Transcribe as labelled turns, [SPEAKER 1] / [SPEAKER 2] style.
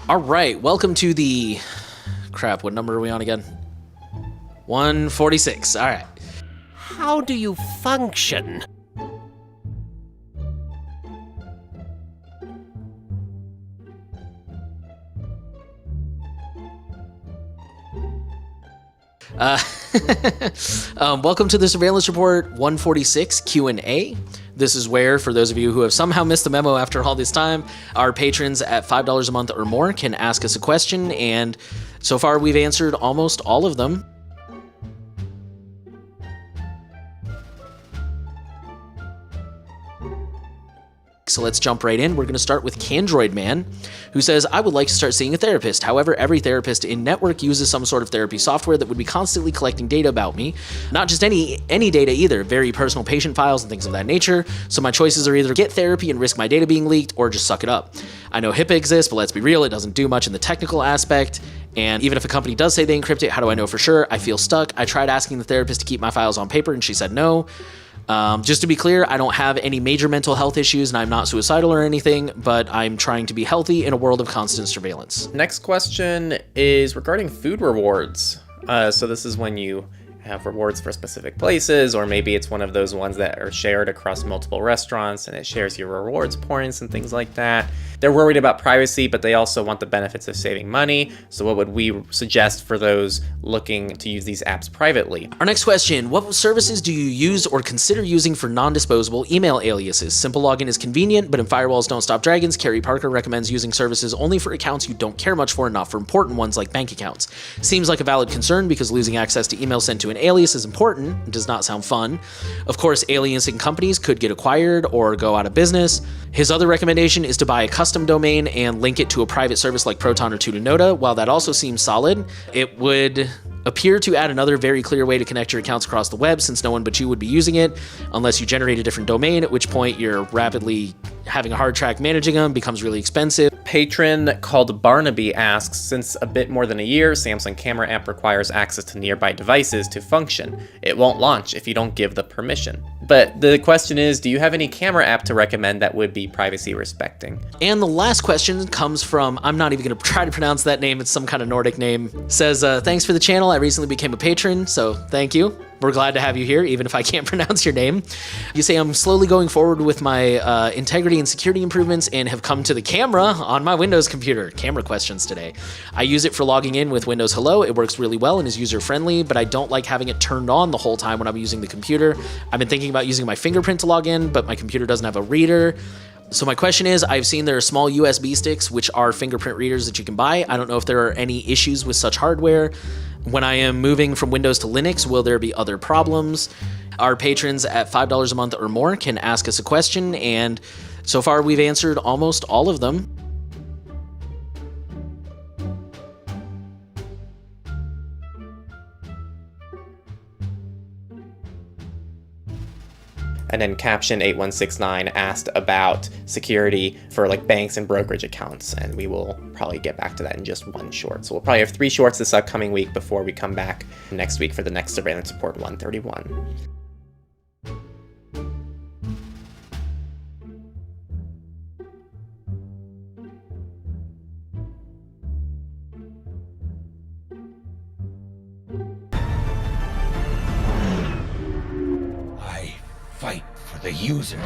[SPEAKER 1] All right, welcome to the... Crap, what number are we on again? 146, all right.
[SPEAKER 2] How do you function?
[SPEAKER 1] Welcome to the Surveillance Report 146 Q&A. This is where, for those of you who have somehow missed the memo after all this time, our patrons at $5 a month or more can ask us a question, and so far we've answered almost all of them. So let's jump right in. We're going to start with Candroid Man, who says, I would like to start seeing a therapist. However, every therapist in network uses some sort of therapy software that would be constantly collecting data about me. Not just any data either, very personal patient files and things of that nature. So my choices are either get therapy and risk my data being leaked, or just suck it up. I know HIPAA exists, but let's be real, it doesn't do much in the technical aspect. And even if a company does say they encrypt it, how do I know for sure? I feel stuck. I tried asking the therapist to keep my files on paper and she said no. Just to be clear, I don't have any major mental health issues and I'm not suicidal or anything, but I'm trying to be healthy in a world of constant surveillance.
[SPEAKER 3] Next question is regarding food rewards. So this is when you have rewards for specific places, or maybe it's one of those ones that are shared across multiple restaurants and it shares your rewards points and things like that. They're worried about privacy, but they also want the benefits of saving money. So what would we suggest for those looking to use these apps privately?
[SPEAKER 1] Our next question, what services do you use or consider using for non-disposable email aliases? Simple login is convenient, but in Firewalls Don't Stop Dragons, Carrie Parker recommends using services only for accounts you don't care much for and not for important ones like bank accounts. Seems like a valid concern because losing access to email sent to an alias is important and does not sound fun. Of course, aliasing companies could get acquired or go out of business. His other recommendation is to buy a custom domain and link it to a private service like Proton or Tutanota. While that also seems solid, it would appear to add another very clear way to connect your accounts across the web, since no one but you would be using it unless you generate a different domain, at which point you're rapidly having a hard track managing them, becomes really expensive.
[SPEAKER 3] Patron called Barnaby asks, since a bit more than a year, Samsung Camera app requires access to nearby devices to function. It won't launch if you don't give the permission. But the question is, do you have any camera app to recommend that would be privacy respecting?
[SPEAKER 1] And the last question comes from, I'm not even going to try to pronounce that name, it's some kind of Nordic name. Says, thanks for the channel, I recently became a patron, so thank you. We're glad to have you here, even if I can't pronounce your name. You say, I'm slowly going forward with my integrity and security improvements and have come to the camera on my Windows computer. Camera questions today. I use it for logging in with Windows Hello. It works really well and is user-friendly, but I don't like having it turned on the whole time when I'm using the computer. I've been thinking about using my fingerprint to log in, but my computer doesn't have a reader. So my question is, I've seen there are small USB sticks, which are fingerprint readers that you can buy. I don't know if there are any issues with such hardware. When I am moving from Windows to Linux, will there be other problems? Our patrons at $5 a month or more can ask us a question, and so far we've answered almost all of them.
[SPEAKER 3] And then Caption 8169 asked about security for like banks and brokerage accounts, and we will probably get back to that in just one short. So we'll probably have 3 shorts this upcoming week before we come back next week for the next Surveillance Report 131.
[SPEAKER 2] Fight for the users.